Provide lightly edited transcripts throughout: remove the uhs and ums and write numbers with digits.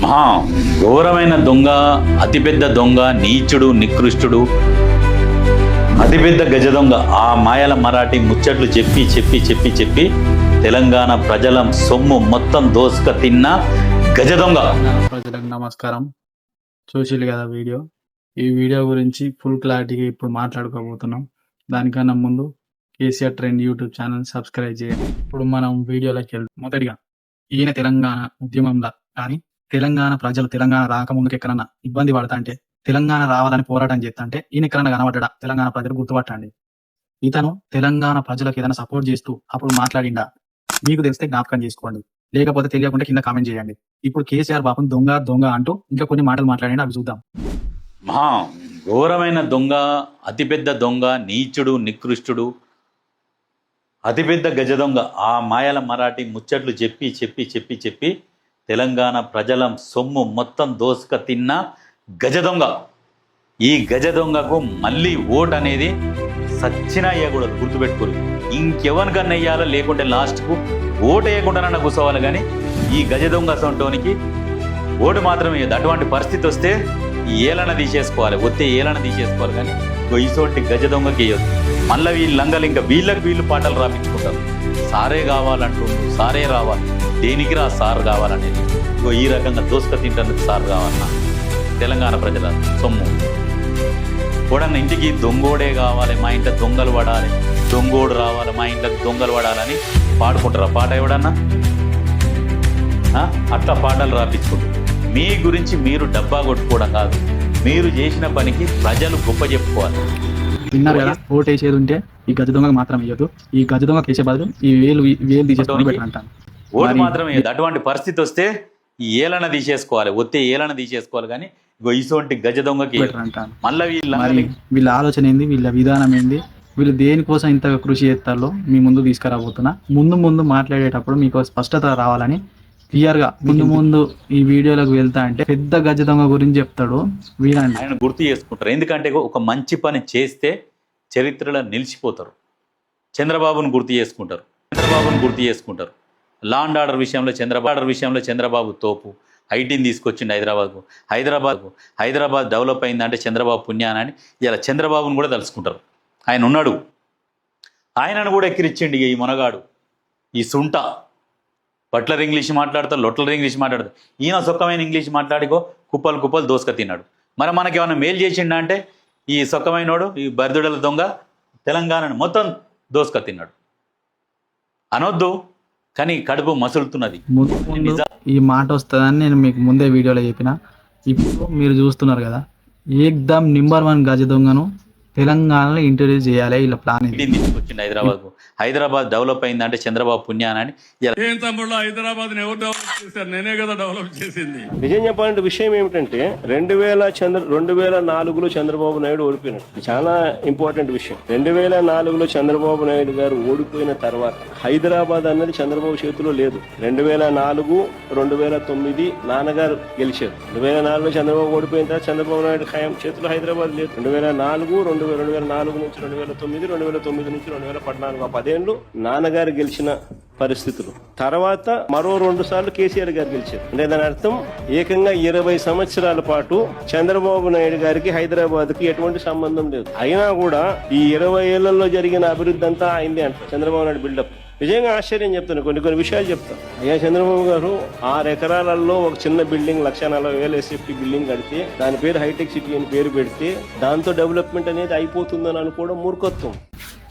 మహా ఘోరమైన దొంగ, అతిపెద్ద దొంగ, నీచుడు, నికృష్టుడు, అతిపెద్ద గజ దొంగ. ఆ మాయల మరాఠీ ముచ్చట్లు చెప్పి చెప్పి చెప్పి చెప్పి తెలంగాణ ప్రజల సొమ్ము మొత్తం దోసుక తిన్న గజ దొంగ. ప్రజలకు నమస్కారం. చూసిల్లు కదా వీడియో. ఈ వీడియో గురించి ఫుల్ క్లారిటీగా ఇప్పుడు మాట్లాడుకోబోతున్నాం. దానికన్నా ముందు KCR trend YouTube channel subscribe చేయండి. ఇప్పుడు మనం వీడియోలోకి వెళ్తాం. మొదటిగా ఈయన తెలంగాణ ఉద్యమంలో కానీ తెలంగాణ ప్రజలు తెలంగాణ రాకముందుకు ఎక్కడన్నా ఇబ్బంది పడతా అంటే తెలంగాణ రావాలని పోరాటం చేస్తా అంటే ఈయన ఎక్కడన్నా కనబడ్డా తెలంగాణ ప్రజలు గుర్తుపట్టండి. ఇతను తెలంగాణ ప్రజలకు ఏదైనా సపోర్ట్ చేస్తూ అప్పుడు మాట్లాడిండా మీకు తెలిస్తే జ్ఞాపకం చేసుకోండి, లేకపోతే తెలియకుండా కింద కామెంట్ చేయండి. ఇప్పుడు కేసీఆర్ బాబుని దొంగ దొంగ అంటూ ఇంకా కొన్ని మాటలు మాట్లాడండి, అవి చూద్దాం. మహా ఘోరమైన దొంగ, అతిపెద్ద దొంగ, నీచుడు, నికృష్టుడు, అతిపెద్ద గజ దొంగ. ఆ మాయల మరాఠీ ముచ్చట్లు చెప్పి చెప్పి చెప్పి చెప్పి తెలంగాణ ప్రజల సొమ్ము మొత్తం దోసుక తిన్న గజ దొంగ. ఈ గజ దొంగకు మళ్ళీ ఓట్ అనేది సచ్చినా వేయకూడదు, గుర్తుపెట్టుకోరు. ఇంకెవరికన్నా వేయాలో, లేకుంటే లాస్ట్కు ఓటు వేయకుండానన్నా కూర్చోవాలి. కానీ ఈ గజ దొంగ సొంటోనికి ఓటు మాత్రం వేయదు. అటువంటి పరిస్థితి వస్తే ఏలన తీసేసుకోవాలి, వస్తే ఏలన తీసేసుకోవాలి. కానీ ఇటువంటి గజ దొంగకి వేయదు. మళ్ళీ వీళ్ళు లంగలు ఇంకా వీళ్ళు పాటలు రాపించుకుంటారు. సారే కావాలంటుండ్రు, సారే రావాలి. దేనికి రా సార్ కావాలనేది. ఈ రకంగా దోసుక తింటందుకు సార్ కావాలన్నా తెలంగాణ ప్రజల సొమ్ము. కూడా ఇంటికి దొంగోడే కావాలి, మా ఇంట్లో దొంగలు పడాలి, దొంగోడు రావాలి, మా ఇంట్లోకి దొంగలు పడాలని పాడుకుంటారా? పాట ఎవడన్నా అట్లా పాటలు రాపించుకుంటారు. మీ గురించి మీరు డబ్బా కొట్టుకోవడం కాదు, మీరు చేసిన పనికి ప్రజలు గొప్ప చెప్పుకోవాలి. విన్నారు కదా, ఓటు వేసేది ఉంటే ఈ గజ దొంగకు మాత్రం వేయద్దు. ఈ గజ దొంగ వేసే బదులు ఈ వేలు తీసేసుకొని పెట్టాలంటాను. ఓటు మాత్రం వేయదు. అటువంటి పరిస్థితి వస్తే ఈ ఏలన తీసేసుకోవాలి, వస్తే ఏలన తీసేసుకోవాలి. కానీ ఇటువంటి గజ దొంగకి అంటాను. మళ్ళీ వీళ్ళ ఆలోచన ఏంది, వీళ్ళ విధానం ఏంది, వీళ్ళు దేనికోసం ఇంత కృషి చేస్తారో మీ ముందు తీసుకురాబోతున్నా. ముందు మాట్లాడేటప్పుడు మీకు స్పష్టత రావాలని క్లియర్గా ముందు ఈ వీడియోలోకి వెళ్తా అంటే పెద్ద గజ దొంగ గురించి చెప్తాడు. వీళ్ళని ఆయన గుర్తు చేసుకుంటారు. ఎందుకంటే ఒక మంచి పని చేస్తే చరిత్రలో నిలిచిపోతారు. చంద్రబాబును గుర్తు చేసుకుంటారు. లా అండ్ ఆర్డర్ విషయంలో చంద్రబాబు తోపు. ఐటీని తీసుకొచ్చిండు హైదరాబాద్ డెవలప్ అయిందంటే చంద్రబాబు పుణ్యానని ఇలా చంద్రబాబును కూడా తలుచుకుంటారు. ఆయన ఉన్నాడు, ఆయనను కూడా ఎక్కిరిచ్చిండి ఈ మొనగాడు, ఈ సుంట. బట్లర్ ఇంగ్లీష్ మాట్లాడతారు, లొట్లర్ ఇంగ్లీష్ మాట్లాడతారు. ఈయన సొక్కమైన ఇంగ్లీష్ మాట్లాడికో కుప్పలు దోసుక తిన్నాడు. మరి మనకి ఏమైనా మేలు చేసిండా అంటే ఈ సొక్కమైనోడు, ఈ బర్దుడల దొంగ తెలంగాణను మొత్తం దోసుక తిన్నాడు అనొద్దు. కానీ కడుపు మసులుతున్నది. ఈ మాట వస్తుందని నేను మీకు ముందే వీడియోలో చెప్పిన. ఇప్పుడు మీరు చూస్తున్నారు కదా, ఏకదమ్ నెంబర్ 1 గజ దొంగను తెలంగాణలో ఇంట్రడ్యూస్ చేయాలి. ఇలా ప్లాన్ తీసుకొచ్చిండు హైదరాబాద్ డెవలప్ అయిందంటే చంద్రబాబు పుణ్యానని. హైదరాబాద్ ఎవరు డెవలప్ చేశారు? నేనే కదా డెవలప్ చేసింది. నిజం చెప్పాలంటే విషయం ఏమిటంటే 2004లో చంద్రబాబు నాయుడు ఓడిపోయినాడు. చాలా ఇంపార్టెంట్ విషయం. 2004లో చంద్రబాబు నాయుడు గారు ఓడిపోయిన తర్వాత హైదరాబాద్ అన్నది చంద్రబాబు చేతిలో లేదు. 2004, 2009 నాన్నగారు గెలిచారు. 2004లో చంద్రబాబు ఓడిపోయిన తర్వాత చంద్రబాబు నాయుడు ఖాయం చేతిలో హైదరాబాద్ లేదు. 2004 నుంచి 2009, 2009 నుంచి 2014 10 ఏళ్ళు నాన్నగారు గెలిచిన పరిస్థితులు. తర్వాత మరో 2 సార్లు కేసీఆర్ గారు గెలిచారు. అంటే దాని అర్థం ఏకంగా 20 సంవత్సరాల పాటు చంద్రబాబు నాయుడు గారికి హైదరాబాద్ కి ఎటువంటి సంబంధం లేదు. అయినా కూడా ఈ 20 ఏళ్లలో జరిగిన అభివృద్ధి అంతా అయింది అంట చంద్రబాబు నాయుడు బిల్డప్. నిజంగా ఆశ్చర్యం చెప్తాను, కొన్ని విషయాలు చెప్తాను. అయ్యా చంద్రబాబు గారు 6 ఎకరాలలో ఒక చిన్న బిల్డింగ్ 1,40,000 ఎస్ఎఫ్టీ బిల్డింగ్ కడితే దాని పేరు హైటెక్ సిటీ అని పేరు పెడితే దాంతో డెవలప్మెంట్ అనేది అయిపోతుందని అనుకోవడం మూర్ఖత్వం.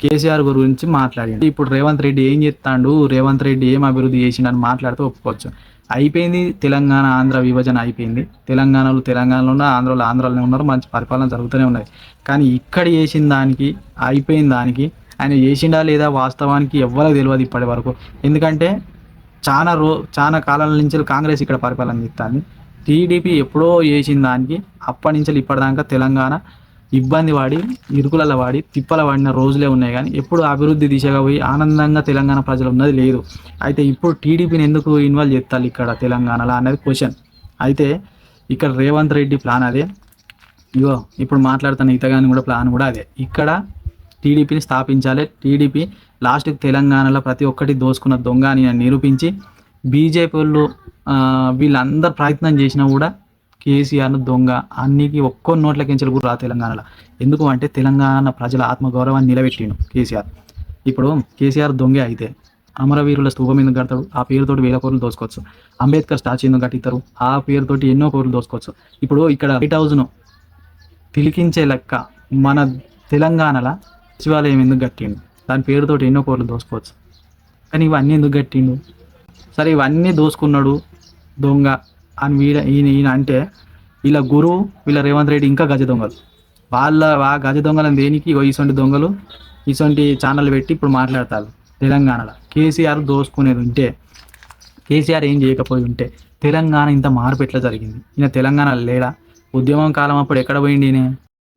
కేసీఆర్ గురించి మాట్లాడింది. ఇప్పుడు రేవంత్ రెడ్డి ఏం చేస్తాడు, రేవంత్ రెడ్డి ఏం అభివృద్ధి చేసిండని మాట్లాడితే ఒప్పుకోవచ్చు. అయిపోయింది తెలంగాణ ఆంధ్ర విభజన అయిపోయింది. తెలంగాణలో ఉన్నారు, ఆంధ్రాలో ఉన్నారు, మంచి పరిపాలన జరుగుతూనే ఉన్నది. కానీ ఇక్కడ చేసిన దానికి, అయిపోయిన దానికి ఆయన చేసిండా లేదా వాస్తవానికి ఎవ్వరికి తెలియదు ఇప్పటి వరకు. ఎందుకంటే చాలా కాలం నుంచి కాంగ్రెస్ ఇక్కడ పరిపాలన చేస్తుంది. టీడీపీ ఎప్పుడో చేసిన దానికి అప్పటి నుంచి ఇప్పటిదాకా తెలంగాణ ఇబ్బంది పడి, ఇరుకులలో పడి, తిప్పల పడిన రోజులే ఉన్నాయి. కానీ ఎప్పుడు అభివృద్ధి దిశగా పోయి ఆనందంగా తెలంగాణ ప్రజలు ఉన్నది లేదు. అయితే ఇప్పుడు టీడీపీని ఎందుకు ఇన్వాల్వ్ చేస్తారు ఇక్కడ తెలంగాణలో అనేది క్వశ్చన్. అయితే ఇక్కడ రేవంత్ రెడ్డి ప్లాన్ అదే. ఇప్పుడు మాట్లాడుతున్న ఇతగాని కూడా ప్లాన్ కూడా అదే. ఇక్కడ టీడీపీని స్థాపించాలి. టీడీపీ లాస్ట్కి తెలంగాణలో ప్రతి ఒక్కటి దోసుకున్న దొంగ అని నిరూపించి బీజేపీ వాళ్ళు వీళ్ళందరూ ప్రయత్నం చేసినా కూడా కేసీఆర్ను దొంగ అన్నికి ఒక్కో నోట్లకించలు కూడా రా తెలంగాణలో. ఎందుకు అంటే తెలంగాణ ప్రజల ఆత్మగౌరవాన్ని నిలబెట్టిండు కేసీఆర్. ఇప్పుడు కేసీఆర్ దొంగే అయితే అమరవీరుల స్తూపం ఎందుకు కడతాడు? ఆ పేరుతోటి 1000 కోట్లు దోసుకోవచ్చు. అంబేద్కర్ స్టాచ్యూ ఎందుకు కట్టిస్తారు? ఆ పేరుతోటి ఎన్నో కోట్లు దోసుకోవచ్చు. ఇప్పుడు ఇక్కడ వైట్ హౌస్ను తిలికించే లెక్క మన తెలంగాణలో సచివాలయం ఎందుకు కట్టిండు? దాని పేరుతోటి ఎన్నో కోట్లు దోసుకోవచ్చు. కానీ ఇవన్నీ ఎందుకు కట్టిండు? సరే ఇవన్నీ దోసుకున్నాడు దొంగ అని ఈయన అంటే వీళ్ళ గురువు వీళ్ళ రేవంత్ రెడ్డి ఇంకా గజ దొంగలు. ఆ గజ దొంగలను దేనికి ఇటువంటి దొంగలు ఇటువంటి ఛానల్ పెట్టి ఇప్పుడు మాట్లాడతారు. తెలంగాణలో కేసీఆర్ దోసుకునేది ఉంటే, కేసీఆర్ ఏం చేయకపోయి ఉంటే తెలంగాణ ఇంత మార్పు ఎట్లా జరిగింది? ఈయన తెలంగాణలో లేడా? ఉద్యమం కాలం అప్పుడు ఎక్కడ పోయింది ఈయన?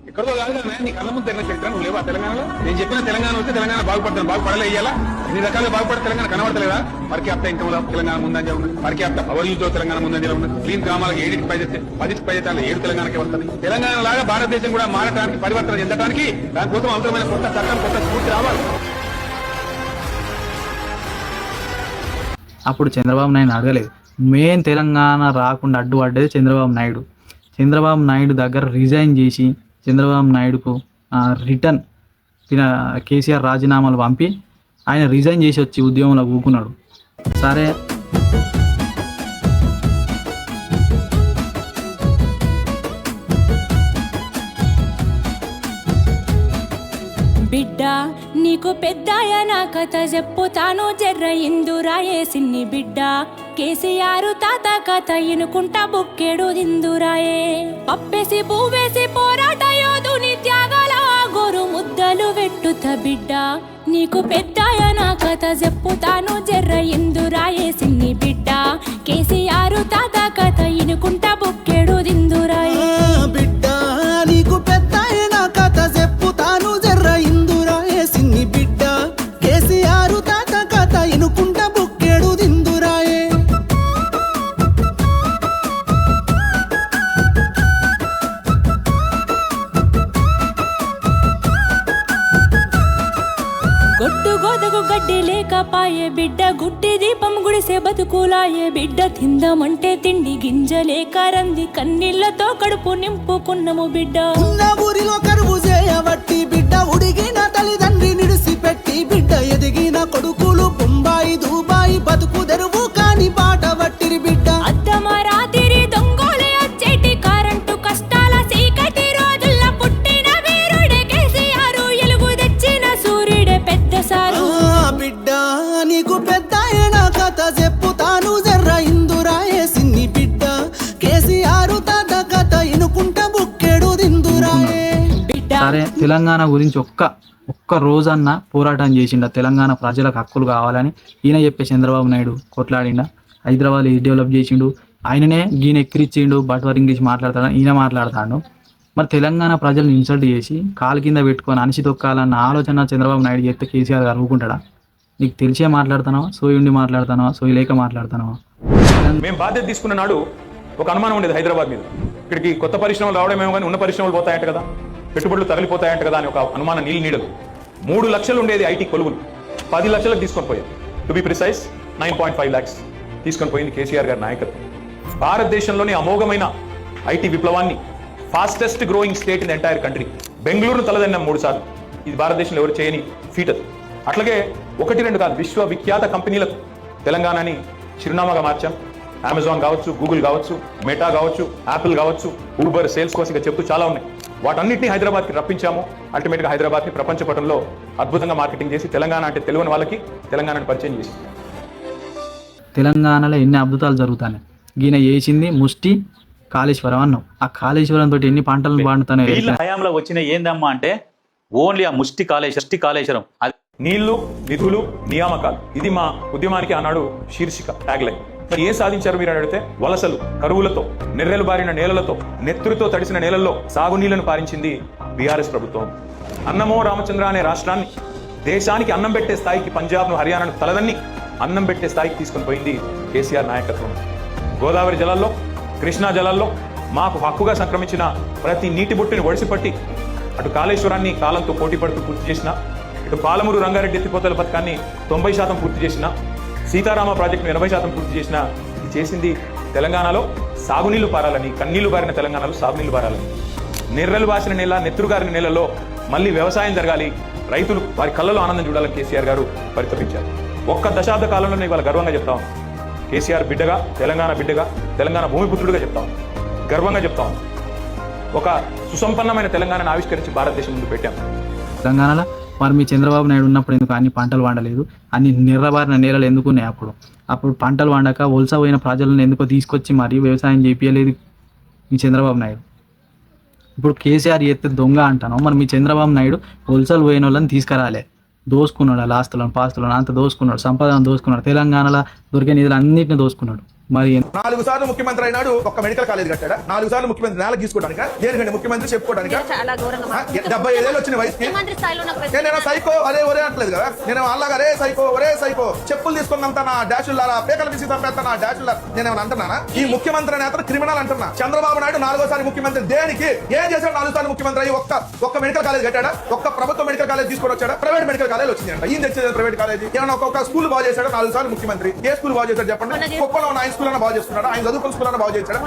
ఎక్కడో కాదు కదా నీ కళ్ళ ముందు తెలంగాణ చరిత్ర నువ్వు లేవా తెలంగాణలో? నేను చెప్పిన తెలంగాణ వస్తే తెలంగాణ బాగుపడతాను, బాగుపడలే ఇయ్యాలా? ఎన్ని రకాలుగా బాగుపడే తెలంగాణ కనబడతలేదా? పర్యాప్త ఇన్కమ్ తెలంగాణ ముందంజ ఉన్నది, పర్యాప్త పవర్ యూజ్ తెలంగాణ ముందంజ ఉన్నది, క్లీన్ గ్రామాలకు 7కి 7 తెలంగాణకే వస్తుంది. తెలంగాణ లాగా భారతదేశం కూడా మారడానికి, పరివర్తన చెందడానికి దానికోసం అవసరమైన కొత్త చట్టం, కొత్త స్ఫూర్తి రావాలి. అప్పుడు చంద్రబాబు నాయుడు అడగలేదు. మెయిన్ తెలంగాణ రాకుండా అడ్డుపడ్డది చంద్రబాబు నాయుడు. చంద్రబాబు నాయుడు దగ్గర రిజైన్ చేసి చంద్రబాబు నాయుడుకు రిటర్న్ కేసీఆర్ రాజీనామాలు పంపి ఆయన రిజైన్ చేసి వచ్చి ఉద్యమంలో ఊకున్నాడు. సరే బిడ్డ నీకు పెద్దాయ నా కథ చెప్పుతాను జర్ర ఇందురాయే సిన్ని బిడ్డ కేసీఆర్ తాత కథ ఇనుకుంటా బుక్కెడు దిందురాయే పప్పేసి పువ్వేసి పోరాట యోధుని త్యాగాల గోరు ముద్దలు వెట్టుత బిడ్డ నీకు పెద్దాయ నా కథ చెప్పుతాను జర్ర ఇందురాయే సిన్ని బిడ్డ కేసీఆర్ తాత కథ ఇనుకుంటా బుక్కెడు దిందురాయే బిడ్డ నీకు పెద్దాయ నా కథ చెప్పుతాను జర్ర ఇందురాయే సిన్ని బిడ్డ కేసీఆర్ తాత కథ ఇనుకుంటా బుక్కెడు దిందురాయే. గొడ్డు గోదకు గడ్డి లేకపాయే బిడ్డ గుడ్డి దీపం గుడిసే బతుకులాయే బిడ్డ తిందామంటే తిండి గింజలేక రంది కన్నీళ్లతో కడుపు నింపుకున్నము బిడ్డ ఉన్న ఊరిలో కరువు చేయబట్టి బిడ్డ ఉడిగిన తల్లిదండ్రి నిడిసిపెట్టి బిడ్డ ఎదిగిన కొడుకులు బొంబాయి దుబాయి బతుకు తెరువు కాని బాట పట్టిరి బిడ్డ అద్దమరాతిరి దొంగోలే వచ్చేటి కరెంటు కష్టాల చీకటి రోజుల్లో పుట్టిన వీరుడే కేసీఆర్ ఎలుగు తెచ్చిన సూర్యుడే పెద్ద సారు బిడ్డ నీకు పెద్దాయ నా కథ చెప్పుతాను జర్ర ఇందురాయే సిన్ని బిడ్డ కేసీఆర్ తాత కథ ఇనుకుంటా బుక్కెడు దిందురాయే. సరే తెలంగాణ గురించి ఒక్క రోజన్నా పోరాటం చేసిండ తెలంగాణ ప్రజలకు హక్కులు కావాలని ఈయన చెప్పే చంద్రబాబు నాయుడు కొట్లాడిండ. హైదరాబాద్ ఏది డెవలప్ చేసిండు? ఆయననే ఈయన ఎక్కిరిచ్చిండు. బట్వర్ ఇంగ్లీష్ మాట్లాడతాడు, ఈయన మాట్లాడతాడు. మరి తెలంగాణ ప్రజలను ఇన్సల్ట్ చేసి కాలు కింద పెట్టుకొని అనిసి తొక్కాలన్న ఆలోచన చంద్రబాబు నాయుడు చేస్తే కేసీఆర్ గారు ఊరుకుంటాడా? నీకు తెలిసే మాట్లాడుతున్నావా, సోయి ఉండి మాట్లాడుతున్నావా, సోయి లేక మాట్లాడుతున్నావా? మేము బాధ్యత తీసుకున్న నాడు ఒక అనుమానం ఉండేది హైదరాబాద్ మీద. ఇక్కడికి కొత్త పరిశ్రమలు రావడమేమో కానీ ఉన్న పరిశ్రమలు పోతాయంట కదా, పెట్టుబడులు తరలిపోతాయంట కదా అని ఒక అనుమానం నీడదు. 3 లక్షలు ఉండేది ఐటీ కొలువులు, 10 లక్షలకు తీసుకొని పోయారు. టు బి ప్రిసైజ్ 9.5 lakhs తీసుకొని పోయింది కేసీఆర్ గారి నాయకత్వం. భారతదేశంలోని అమోఘమైన ఐటీ విప్లవాన్ని, fastest growing state in entire country, బెంగళూరును తలదన్నాం 3 సార్లు. ఇది భారతదేశంలో ఎవరు చేయని ఫీట్ అది. అట్లాగే 1-2 కాదు, విశ్వవిఖ్యాత కంపెనీలకు తెలంగాణని చిరునామాగా మార్చాం. అమెజాన్ కావచ్చు, గూగుల్ కావచ్చు, మెటా కావచ్చు, యాపిల్ కావచ్చు, ఊబర్, సేల్స్ కోసం ఇక చెప్తూ చాలా ఉన్నాయి. వాటన్నిటిని హైదరాబాద్కి రప్పించాము. అల్టిమేట్గా హైదరాబాద్ని ప్రపంచ పటంలో అద్భుతంగా మార్కెటింగ్ చేసి తెలంగాణ అంటే తెలియని వాళ్ళకి తెలంగాణని పరిచయం చేసి తెలంగాణలో ఎన్ని అద్భుతాలు జరుగుతాయి. ఈయన చేసింది ముష్టి కాళేశ్వరం అన్నాం. ఆ కాళేశ్వరం తోటి ఎన్ని పంటలను పండుతాయి. వీళ్ళ హయాంలో వచ్చిన ఏందమ్మా అంటే ఓన్లీ ఆ ముష్టి కాళేశ్వరం అది నీళ్లు, నిధులు, నియామకాలు. ఇది మా ఉద్యమానికి ఆనాడు శీర్షిక, ట్యాగ్లైన్. మరి ఏం సాధించారు మీరు అడిగితే, వలసలు, కరువులతో, నెర్రెలు బారిన నేలలతో, నెత్తురితో తడిసిన నేలల్లో సాగునీళ్లను పారించింది బీఆర్ఎస్ ప్రభుత్వం. అన్నమో రామచంద్ర అనే రాష్ట్రాన్ని దేశానికి అన్నం పెట్టే స్థాయికి, పంజాబ్ను, హర్యానాను తలదన్ని అన్నం పెట్టే స్థాయికి తీసుకొని పోయింది కేసీఆర్ నాయకత్వం. గోదావరి జలాల్లో, కృష్ణా జలాల్లో మాకు హక్కుగా సంక్రమించిన ప్రతి నీటి బొట్టుని ఒడిసిపట్టి అటు కాళేశ్వరాన్ని కాలంతో పోటీ పడుతూ పూర్తి చేసిన, ఇటు పాలమూరు రంగారెడ్డి ఎత్తిపోతల పథకాన్ని 90% పూర్తి చేసిన, సీతారామ ప్రాజెక్టును 80% పూర్తి చేసిన, చేసింది తెలంగాణలో సాగునీళ్లు పారాలని, కన్నీళ్లు బారిన తెలంగాణలో సాగునీళ్లు పారాలని, నెర్రలు బాసిన నేల, నెత్తురు గారిన నేలలో మళ్ళీ వ్యవసాయం జరగాలి, రైతులు వారి కళ్ళలో ఆనందం చూడాలని కేసీఆర్ గారు పరితపించారు. ఒక్క దశాబ్ద కాలంలోనే ఇవాళ గర్వంగా చెప్తా ఉన్నాం, కేసీఆర్ బిడ్డగా, తెలంగాణ బిడ్డగా, తెలంగాణ భూమిపుత్రుడిగా చెప్తా ఉన్నాం, గర్వంగా చెప్తా ఉన్నాం. ఒక సుసంపన్నమైన తెలంగాణను ఆవిష్కరించి భారతదేశం ముందు పెట్టాం. తెలంగాణలో మరి మీ చంద్రబాబు నాయుడు ఉన్నప్పుడు ఎందుకు అన్ని పంటలు వండలేదు, అన్ని నిర్రబారిన నేలలు ఎందుకున్నాయి? అప్పుడు పంటలు వండక వలస పోయిన ప్రజలను ఎందుకో తీసుకొచ్చి మరి వ్యవసాయం చేయించలేదు మీ చంద్రబాబు నాయుడు. ఇప్పుడు కేసీఆర్ ఎత్తే దొంగ అంటాను, మరి మీ చంద్రబాబు నాయుడు వలసలు పోయిన వాళ్ళని తీసుకురాలే, దోసుకున్నాడు, వాళ్ళ ఆస్తులను పాస్తులను అంత దోసుకున్నాడు, సంపదను దోసుకున్నాడు, తెలంగాణలో దొరికే నిధులు అన్నింటిని దోసుకున్నాడు. మరి 4 సార్లు ముఖ్యమంత్రి అయినాడు, ఒక్క మెడికల్ కాలేజ్ కట్టాడా? 4 సార్లు ముఖ్యమంత్రి నేల తీసుకోవడానికి, దేనికంటే ముఖ్యమంత్రి చెప్పుకోవడానికి? 75 ఏళ్ళు వచ్చిన వయసుకి నేను సైకో అరే ఒరే అంటలేదు కదా, నేను అలాగా అరే సైకో ఒరే సైకో చెప్పులు తీసుకుందంతా నా డాషుల్లారా, పేకలు పిసి చంపేస్తా నా డాషుల్లా, నేనేమన్నా అంటున్నానా? ఈ ముఖ్యమంత్రి అనే అతను క్రిమినల్ అంటున్నా. చంద్రబాబు నాయుడు 4వ సారి ముఖ్యమంత్రి దేనికి? ఏం చేశాడు? 4 సార్లు ముఖ్యమంత్రి అయ్యి ఒక్క మెడికల్ కాలేజ్ కట్టాడా? ఒక్క ప్రభుత్వ మెడికల్ కాలేజ్ తీసుకొని వచ్చాడా? ప్రైవేట్ మెడికల్ కాలేజ్ వచ్చింది అంట. ఈయన తెచ్చేది ప్రైవేట్ కాలేజ్. ఏమన్నా ఒక్కొక్క స్కూల్ బాగు చేశాడు? 4 సార్లు ముఖ్యమంత్రి ఏ స్కూల్ బాగు చేశాడు చెప్పండి? కుప్పలో ఉన్న ఆయన స్కూల్ అన్న బాగు చేస్తున్నాడు, ఆయన చదువుకున్న స్కూల్ అన్న బాగు చేశాడు.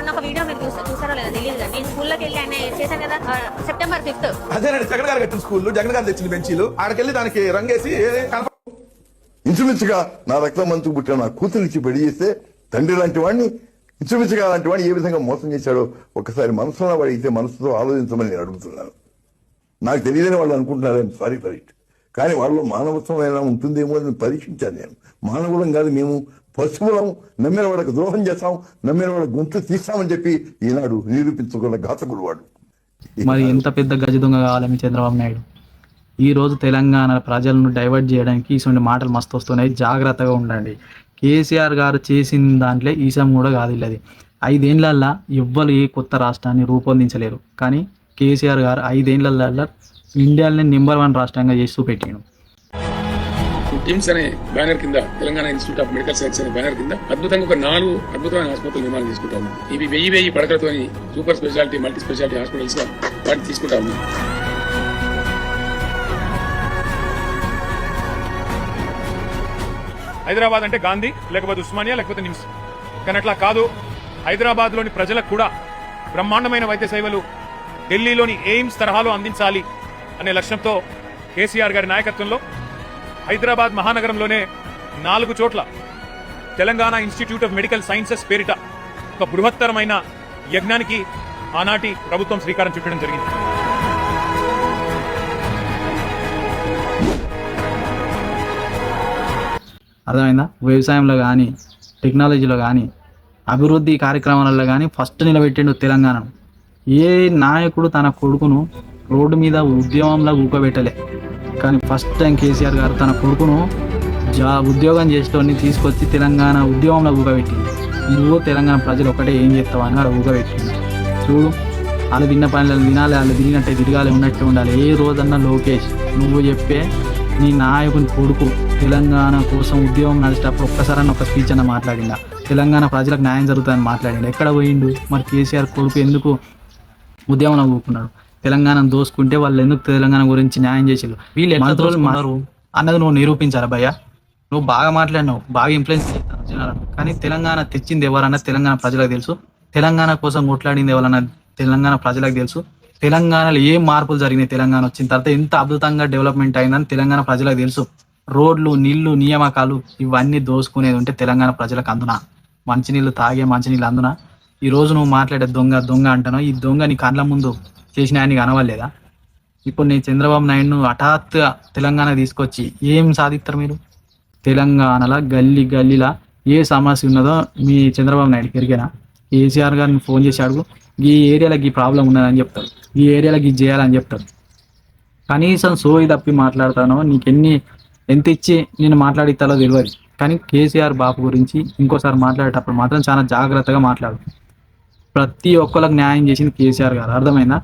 అదేనండి జగన్ గారు కట్టిన స్కూల్, జగన్ గారు తెచ్చిన బెంచీలు, ఆడకెళ్ళి దానికి రంగేసి ఇంచుమించుగా నా రక్తం మంచుకు పుట్టిన నా కూతురిచ్చి పెళ్లి చేస్తే తండ్రి లాంటి వాడిని ఇంచుమించుగా లాంటి వాడిని ఏ విధంగా మోసం చేశాడో ఒకసారి మనసులో వాడితే మనసుతో ఆలోచించమని నేను అడుగుతున్నాను. నాకు తెలియదని వాళ్ళు అనుకుంటున్నారు, సారీ ఫర్ ఇట్. కానీ వాళ్ళు మానవత్వం అయినా ఉంటుందేమో అని పరీక్షించాను నేను. మానవులం కాదు మేము, పశువులం. నమ్మిన వాడికి ద్రోహం చేస్తాం, నమ్మిన వాడికి గొంతు తీస్తామని చెప్పి ఈనాడు నిరూపించుకున్న ఘాతకుడు వాడు. మరి ఎంత పెద్ద గజ దొంగ కావాలి మీ చంద్రబాబు నాయుడు? ఈ రోజు తెలంగాణ ప్రజలను డైవర్ట్ చేయడానికి ఇటువంటి మాటలు మస్తు వస్తున్నాయి, జాగ్రత్తగా ఉండండి. కేసీఆర్ గారు చేసిన దాంట్లో ఈసం కూడా కాదు అది. 5 ఏళ్లల్లో ఎవ్వరు ఏ కొత్త రాష్ట్రాన్ని రూపొందించలేరు, కానీ కేసీఆర్ గారు 5 ఏళ్లలో ఇండియాలోనే నెంబర్ 1 రాష్ట్రంగా చేస్తూ పెట్టాడు. టిమ్స్ అనే బ్యానర్ కింద, Telangana institute of medical science అనే బ్యానర్ కింద అద్భుతంగా ఒక 4 అద్భుతమైన హాస్పిటల్ నిర్మాణం తీసుకుంటాము. ఇవి 1000 పడకలతో super speciality, multi speciality hospitals గా వాటిని తీసుకుంటాము. హైదరాబాద్ అంటే గాంధీ, లేకపోతే ఉస్మానియా, లేకపోతే నిమ్స్. కానీ అట్లా కాదు. హైదరాబాద్ లోని ప్రజలకు కూడా బ్రహ్మాండమైన వైద్య సేవలు ఢిల్లీలోని ఎయిమ్స్ తరహాలో అందించాలి అనే లక్ష్యంతో కేసీఆర్ గారి నాయకత్వంలో హైదరాబాద్ మహానగరంలోనే 4 చోట్ల Telangana institute of medical sciences పేరిట ఒక బృహత్తరమైన యజ్ఞానికి ఆనాటి ప్రభుత్వం శ్రీకారం చుట్టడం జరిగింది. అర్థమైందా? వ్యవసాయంలో కానీ, టెక్నాలజీలో కానీ, అభివృద్ధి కార్యక్రమాలలో కానీ ఫస్ట్ నిలబెట్టిండు తెలంగాణను. ఏ నాయకుడు తన కొడుకును రోడ్డు మీద ఉద్యమంలో ఊకబెట్టలే, కానీ ఫస్ట్ టైం కేసీఆర్ గారు తన కొడుకును ఉద్యోగం చేసేటోని తీసుకొచ్చి తెలంగాణ ఉద్యమంలో ఊకబెట్టింది. నువ్వు తెలంగాణ ప్రజలు ఒకటే ఏం చేస్తావు అని అక్కడ ఊకబెట్టింది. చూడు, వాళ్ళు తిన్న పనులను తినాలి, వాళ్ళు తిరిగినట్టే తిరగాలి, ఉన్నట్టే ఉండాలి. ఏ రోజన్నా లోకేష్ నువ్వు చెప్పే నీ నాయకుని కొడుకు తెలంగాణ కోసం ఉద్యమం నడిచేటప్పుడు ఒక్కసారన్నా ఒక స్పీచ్ అన్న మాట్లాడిందా? తెలంగాణ ప్రజలకు న్యాయం జరుగుతుందని మాట్లాడిండు? ఎక్కడ పోయిండు? మరి కేసీఆర్ కొడుకు ఎందుకు ఉద్యమంలో కూకున్నాడు? తెలంగాణను దోసుకుంటే వాళ్ళు ఎందుకు తెలంగాణ గురించి న్యాయం చేసేళ్ళు? వీళ్ళు మంత్రులు మారు అన్నది నువ్వు నిరూపించాలి భయ్యా. నువ్వు బాగా మాట్లాడినావు, బాగా ఇన్ఫ్లుయెన్స్ చేస్తాను జనాలను, కానీ తెలంగాణ తెచ్చింది ఎవరన్నా తెలంగాణ ప్రజలకు తెలుసు, తెలంగాణ కోసం కొట్లాడింది ఎవరన్నా తెలంగాణ ప్రజలకు తెలుసు. తెలంగాణలో ఏం మార్పులు జరిగినాయి, తెలంగాణ వచ్చిన తర్వాత ఎంత అద్భుతంగా డెవలప్మెంట్ అయిందని తెలంగాణ ప్రజలకు తెలుసు. రోడ్లు, నీళ్లు, నియామకాలు ఇవన్నీ దోసుకునేది ఉంటే తెలంగాణ ప్రజలకు అందునా? మంచినీళ్ళు తాగే మంచినీళ్ళు అందునా? ఈ రోజు నువ్వు మాట్లాడే దొంగ దొంగ అంటానో, ఈ దొంగ నీ కళ్ళ ముందు చేసిన ఆయనకి అనవలేదా? ఇప్పుడు నేను చంద్రబాబు నాయుడును హఠాత్తుగా తెలంగాణ తీసుకొచ్చి ఏం సాధిస్తారు మీరు? తెలంగాణలో గల్లీ గల్లీలా ఏ సమస్య ఉన్నదో మీ చంద్రబాబు నాయుడుకి ఎరిగేనా? కేసీఆర్ గారిని ఫోన్ చేసి అడుగు, ఈ ఏరియాలో ఈ ప్రాబ్లం ఉన్నదని చెప్తారు, ఈ ఏరియాలో ఇది చేయాలని చెప్తారు. కనీసం సోయి తప్పి మాట్లాడతానో, నీకు ఎంత ఇచ్చి నేను మాట్లాడిస్తాలో తెలియదు. కానీ కేసీఆర్ బాపు గురించి ఇంకోసారి మాట్లాడేటప్పుడు మాత్రం చాలా జాగ్రత్తగా మాట్లాడు. ప్రతి ఒక్కరికి న్యాయం చేసింది కేసీఆర్ గారు, అర్థమైందా?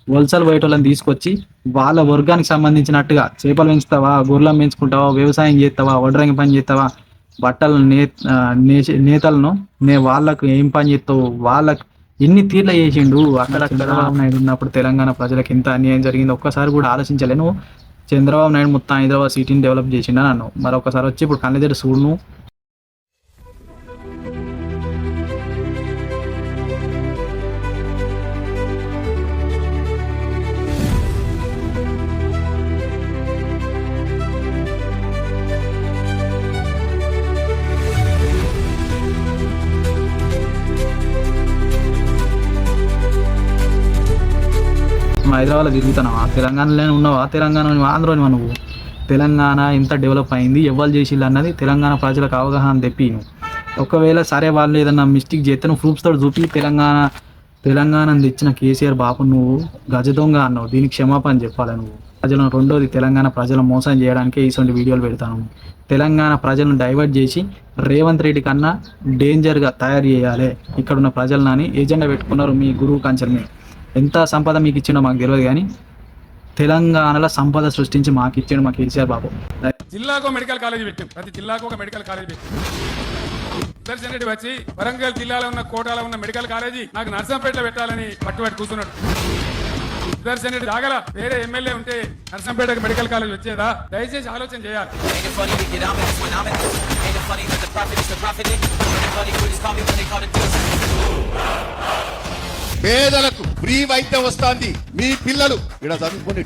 వలసలు బయటోళ్ళని తీసుకొచ్చి వాళ్ళ వర్గానికి సంబంధించినట్టుగా చేపలు పెంచుతావా, గొర్రెలను పెంచుకుంటావా, వ్యవసాయం చేస్తావా, వడ్రంగి పని చేస్తావా, బట్టల నేతలను వాళ్ళకు ఏం పని చేస్తావు, వాళ్ళకు ఎన్ని తీర్ల చేసిండు. అక్కడ చంద్రబాబు నాయుడు ఉన్నప్పుడు తెలంగాణ ప్రజలకు ఎంత అన్యాయం జరిగిందో ఒక్కసారి కూడా ఆలోచించలే నువ్వు? చంద్రబాబు నాయుడు మొత్తం హైదరాబాద్ సిటీని డెవలప్ చేసిండా నన్ను? మరొకసారి వచ్చి ఇప్పుడు కళ్ళెదరు చూడు నువ్వు. నువ్వు హైదరాబాద్లో తిరుగుతున్నావా? తెలంగాణలోనే ఉన్నావా? తెలంగాణ ఆంధ్రని నువ్వు. తెలంగాణ ఎంత డెవలప్ అయింది, ఎవరు చేసిల్లు అన్నది తెలంగాణ ప్రజలకు అవగాహన తెప్పి నువ్వు. ఒకవేళ సరే వాళ్ళు ఏదన్నా మిస్టేక్ చేస్తే నువ్వు ప్రూఫ్స్ తోటి చూపి తెలంగాణను తెచ్చిన కేసీఆర్ బాబు నువ్వు గజ దొంగ అన్నావు, దీనికి క్షమాపణ చెప్పాలి నువ్వు. ప్రజలను రెండోది తెలంగాణ ప్రజలను మోసం చేయడానికే ఇటువంటి వీడియోలు పెడతాను. తెలంగాణ ప్రజలను డైవర్ట్ చేసి రేవంత్ రెడ్డి కన్నా డేంజర్గా తయారు చేయాలి ఇక్కడున్న ప్రజలని ఏజెండా పెట్టుకున్నారు మీ గురువు కంచెల్ని. ఎంత సంపద మీకు ఇచ్చిండో మాకు తెలియదు, కానీ తెలంగాణలో సంపద సృష్టించి మాకు ఇచ్చాడు మా కేసీఆర్ బాబు. జిల్లాకు మెడికల్ కాలేజ్ పెట్టాం, ప్రతి జిల్లాకు ఒక మెడికల్ కాలేజ్ పెట్టాం. సుదర్శన్ రెడ్డి వచ్చి వరంగల్ జిల్లాలో ఉన్న కోటాలో ఉన్న మెడికల్ కాలేజీ నాకు నర్సంపేటలో పెట్టాలని పట్టుబట్టి కూర్చున్నాడు. సుదర్శన్ రెడ్డి రాగల వేరే ఎమ్మెల్యే ఉంటే నర్సంపేటకు మెడికల్ కాలేజ్ వచ్చేదా? దయచేసి ఆలోచన చేయాలి. పేదలకు ఫ్రీ వైద్యం వస్తుంది. మీ పిల్లలు ఇక్కడ చదువుకుని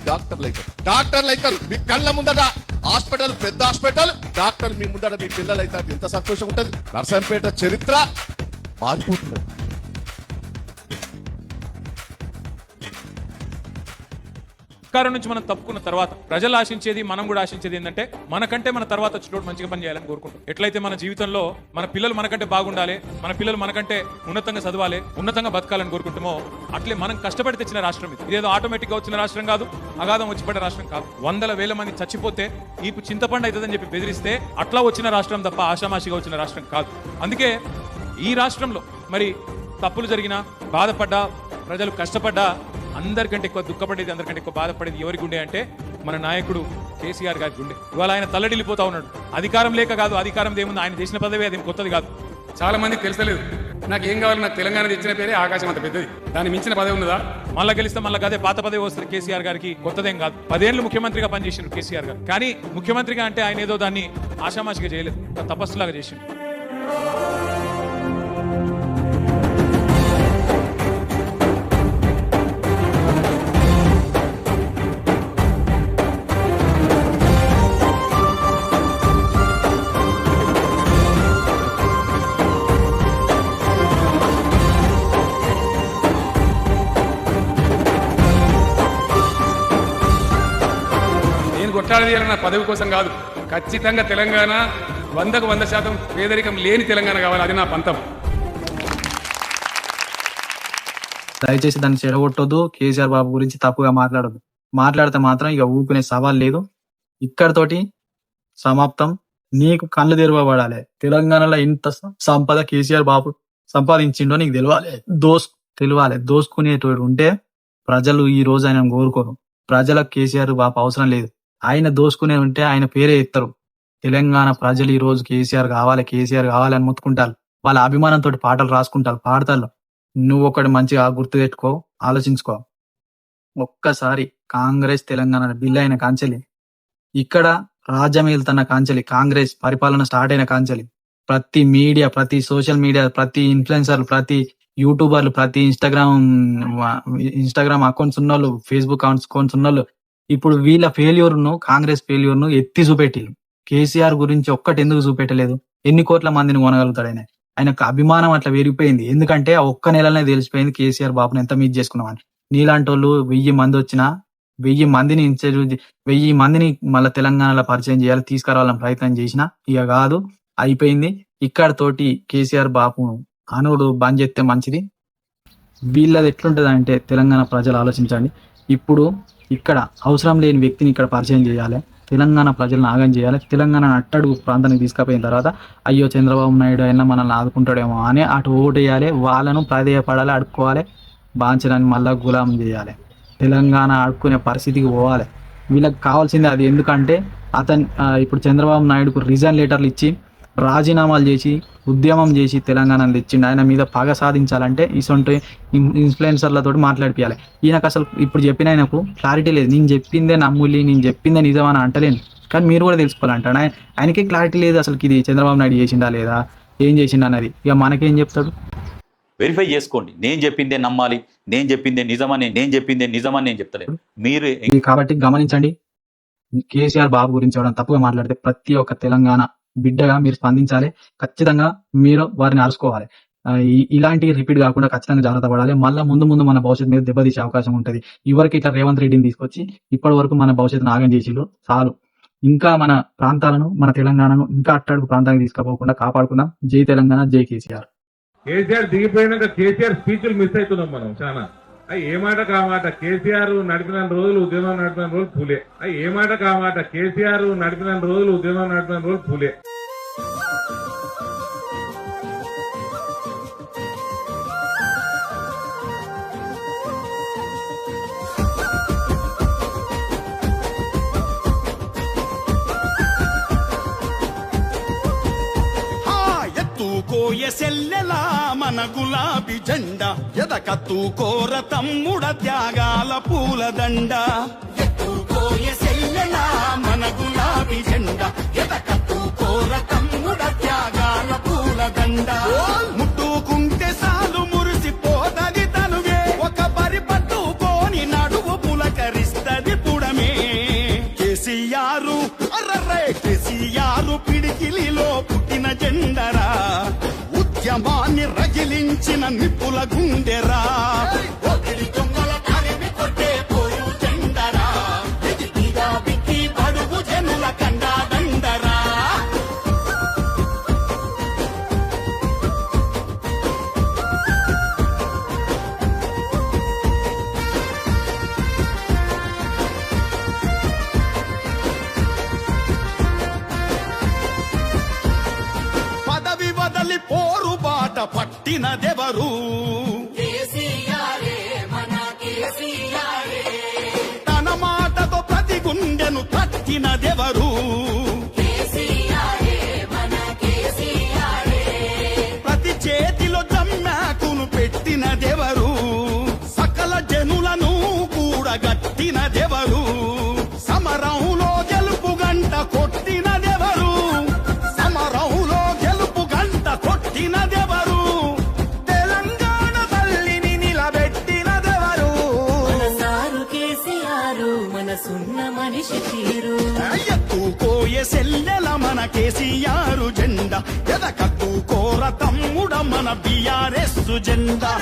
డాక్టర్లు అవుతారు. మీ కళ్ళ ముందట హాస్పిటల్, పెద్ద హాస్పిటల్, డాక్టర్ మీ ముందట మీ పిల్లలు అవుతారు. ఎంత సంతోషం ఉంటుంది. నర్సంపేట చరిత్ర మారిపోతుంది. అధికారం నుంచి మనం తప్పుకున్న తర్వాత ప్రజలు ఆశించేది, మనం కూడా ఆశించేది ఏంటంటే మనకంటే మన తర్వాత వచ్చినోడు మంచిగా పని చేయాలని కోరుకుంటాం. ఎట్లయితే మన జీవితంలో మన పిల్లలు మనకంటే బాగుండాలి, మన పిల్లలు మనకంటే ఉన్నతంగా చదవాలి, ఉన్నతంగా బతకాలని కోరుకుంటామో అట్లే మనం కష్టపడి తెచ్చిన రాష్ట్రం ఇది. ఇదేదో ఆటోమేటిక్ గా వచ్చిన రాష్ట్రం కాదు, అగాధం వచ్చి పడే రాష్ట్రం కాదు. 100,000 మంది చచ్చిపోతే నీకు చింతపండు అవుతుందని చెప్పి బెదిరిస్తే అట్లా వచ్చిన రాష్ట్రం తప్ప ఆషామాషిగా వచ్చిన రాష్ట్రం కాదు. అందుకే ఈ రాష్ట్రంలో మరి తప్పులు జరిగినా, బాధపడ్డా, ప్రజలు కష్టపడ్డా అందరికంటే ఎక్కువ దుఃఖపడేది, అందరికంటే ఎక్కువ బాధపడేది ఎవరి గుండె అంటే మన నాయకుడు కేసీఆర్ గారి గుండె. ఇవాళ ఆయన తల్లడిల్లిపోతా ఉన్నాడు. అధికారం లేక కాదు, అధికారం ఏముంది, ఆయన చేసిన పదవి అది కొత్తది కాదు. చాలా మందికి తెలుసలేదు. నాకు ఏం కావాలి, నాకు తెలంగాణ తెచ్చిన పేరే ఆకాశం అంత పెద్దది, దాన్ని మించిన పదవి ఉన్నదా? మళ్ళీ గెలిస్తే మళ్ళీ అదే పాత పదవి వస్తుంది. కేసీఆర్ గారికి కొత్తదేం కాదు. 10 ఏళ్ళు ముఖ్యమంత్రిగా పనిచేసిండు కేసీఆర్ గారు. కానీ ముఖ్యమంత్రిగా అంటే ఆయన ఏదో దాన్ని ఆషామాషిగా చేయలేదు, తపస్సులాగా చేసిండు. కొట్లాడేయాలన్న పదవి కోసం కాదు, ఖచ్చితంగా తెలంగాణ 100కు 100% పేదరికం లేని తెలంగాణ కావాలి. అది నా పంతం. దయచేసి దాన్ని చెడగొట్టొద్దు. కేసీఆర్ బాబు గురించి తప్పుగా మాట్లాడొద్దు. మాట్లాడితే మాత్రం ఇక ఊపుకునే సవాల్ లేదు. ఇక్కడితోటి సమాప్తం. నీకు కళ్ళు తెరవబడాలి. తెలంగాణలో ఇంత సంపద కేసీఆర్ బాబు సంపాదించిండో నీకు తెలియాలి. దోసుకునేటోడు ఉంటే ప్రజలు ఈ రోజు ఆయన కోరుకోరు. ప్రజలకు కేసీఆర్ బాబు అవసరం లేదు. ఆయన దోసుకునే ఉంటే ఆయన పేరే ఎత్తరు. తెలంగాణ ప్రజలు ఈ రోజు కేసీఆర్ కావాలి అని మొత్తుకుంటారు. వాళ్ళ అభిమానంతో పాటలు రాసుకుంటారు, పాడతారు. నువ్వు ఒకటి మంచిగా గుర్తు పెట్టుకో, ఆలోచించుకో. ఒక్కసారి కాంగ్రెస్ తెలంగాణ బిల్ అయిన కాంచెలి, ఇక్కడ రాజ్యం వెళ్తున్న కాంచెలి, కాంగ్రెస్ పరిపాలన స్టార్ట్ అయిన కాంచెలి, ప్రతి మీడియా, ప్రతి సోషల్ మీడియా, ప్రతి ఇన్ఫ్లుయెన్సర్లు, ప్రతి యూట్యూబర్లు, ప్రతి ఇన్స్టాగ్రామ్ అకౌంట్స్ ఉన్నోళ్ళు, ఫేస్బుక్ అకౌంట్స్ ఉన్నోళ్ళు ఇప్పుడు వీళ్ళ కాంగ్రెస్ ఫెయిల్యూర్ను ఎత్తి చూపెట్టిల్లు. కేసీఆర్ గురించి ఒక్కటి ఎందుకు చూపెట్టలేదు? ఎన్ని కోట్ల మందిని కొనగలుగుతాడు ఆయన? ఆయనకు అభిమానం అట్లా పెరిగిపోయింది. ఎందుకంటే ఆ ఒక్క నెలనే తెలిసిపోయింది కేసీఆర్ బాబుని ఎంత మీట్ చేసుకున్నామని. నీలాంటి వాళ్ళు 1000 మంది వచ్చినా 1000 మందిని మళ్ళీ తెలంగాణలో పరిచయం చేయాలి, తీసుకురావాలని ప్రయత్నం చేసినా ఇక కాదు, అయిపోయింది. ఇక్కడ తోటి కేసీఆర్ బాబు అనుడు బంద్ చేస్తే మంచిది. వీళ్ళది ఎట్లుంటది అంటే తెలంగాణ ప్రజలు ఆలోచించండి. ఇప్పుడు ఇక్కడ అవసరం లేని వ్యక్తిని ఇక్కడ పరిచయం చేయాలి, తెలంగాణ ప్రజలను ఆగం చేయాలి. తెలంగాణ అట్టడుగు ప్రాంతానికి తీసుకుపోయిన తర్వాత అయ్యో చంద్రబాబు నాయుడు అయినా మనల్ని ఆదుకుంటాడేమో అని అటు ఓటేయాలి, వాళ్ళను ప్రాధేయపడాలి, అడుక్కోవాలి, బాంచడాన్ని మళ్ళా గులాం చేయాలి. తెలంగాణ ఆడుకునే పరిస్థితికి పోవాలి. వీళ్ళకి కావాల్సింది అది. ఎందుకంటే ఇప్పుడు చంద్రబాబు నాయుడుకు రిజైన్ లెటర్లు ఇచ్చి రాజీనామాలు చేసి ఉద్యమం చేసి తెలంగాణను తెచ్చిండు. ఆయన మీద పగ సాధించాలంటే ఇటువంటి ఇన్ఫ్లుయెన్సర్లతో మాట్లాడిపియాలి. ఈయనకు అసలు ఇప్పుడు చెప్పిన ఆయనకు క్లారిటీ లేదు. నేను చెప్పిందే నమ్ములి, నేను చెప్పిందే నిజం అని అంటలేను, కానీ మీరు కూడా తెలుసుకోవాలంటాడు. ఆయనకే క్లారిటీ లేదు అసలు ఇది చంద్రబాబు నాయుడు చేసిండా లేదా, ఏం చేసిండా అన్నది. ఇక మనకేం చెప్తాడు? వెరిఫై చేసుకోండి. నేను చెప్పిందే నమ్మాలి, నేను చెప్పిందే నిజమని నేను చెప్తలేదు మీరు. కాబట్టి గమనించండి, కేసీఆర్ బాబు గురించి ఎవరైనా తప్పుగా మాట్లాడితే ప్రతి ఒక్క తెలంగాణ బిడ్డగా మీరు స్పందించాలి. ఖచ్చితంగా మీరు వారిని అరుచుకోవాలి. ఇలాంటి రిపీట్ కాకుండా ఖచ్చితంగా జాగ్రత్త పడాలి. మళ్ళీ ముందు ముందు మన భవిష్యత్తు మీద దెబ్బతీసే అవకాశం ఉంటుంది. ఇవరకు ఇట్లా రేవంత్ రెడ్డిని తీసుకొచ్చి ఇప్పటి వరకు మన భవిష్యత్తును ఆగం చేసిళ్ళు. చాలు, ఇంకా మన ప్రాంతాలను, మన తెలంగాణను ఇంకా అట్టడుగు ప్రాంతానికి తీసుకుపోకుండా కాపాడుకుందాం. జై తెలంగాణ, జై కేసీఆర్. కేసీఆర్ దిగిపోయినాక కేసీఆర్ స్పీచ్లు మిస్ అవుతున్నాం మనం చాలా. ఏ మాట కామాట కేసీఆర్ నడిపిన రోజులు ఉద్యమం నడిపిన రోజులు పూలే. ఏ మాట కామాట కేసీఆర్ నడిపిన రోజులు ఉద్యమం నడిపిన రోజులు పూలే. ఎసెల్లెలా మన గులాబీ జెండా ఎదకత్తు కోర తమ్ముడ త్యాగాల పూలదండ. ఎసెల్లెలా మన గులాబీ జెండా ఎదకత్తు కోర తమ్ముడ త్యాగాల పూలదండ. ముట్టుకుంటే సాలు మురిసిపోతది తనువే, ఒక పరి పట్టుకోని నడువు పులకరిస్తది పుడమే. కేసీఆర్ అర్రర్రే కేసీఆర్ పిడికిలిలో పుట్టిన జెండరా, ఉద్యమాన్ని రగిలించిన నిప్పుల గుండెరా. దొంగల తరిమి కొట్టే పోరు జెండరా, బిక్కి పడుగు జనుల కండా దండరా. పదవి వదలి పోరు బాట పట్టినదెవరు? తన మాటతో ప్రతి గుండెను తట్టినదెవరు? ప్రతి చేతిలో జమ్మాకును పెట్టినదెవరు? సకల జనులను కూడగట్టినదెవరు? సమరంలో గెలుపు గంట కొట్టినదెవరు? సమరంలో గెలుపు గంట కొట్టినదెవరు? తెలంగాణ తల్లిని నిలబెట్టినదెవరు? సారు కేసీఆర్ మనసున్న మనిషి తీరు. ఎత్తుకోయే సెల్లెల మన కేసీఆర్ జెండా ఎదకత్తు కోర తమ్ముడ మన బీఆర్ఎస్ జెండా.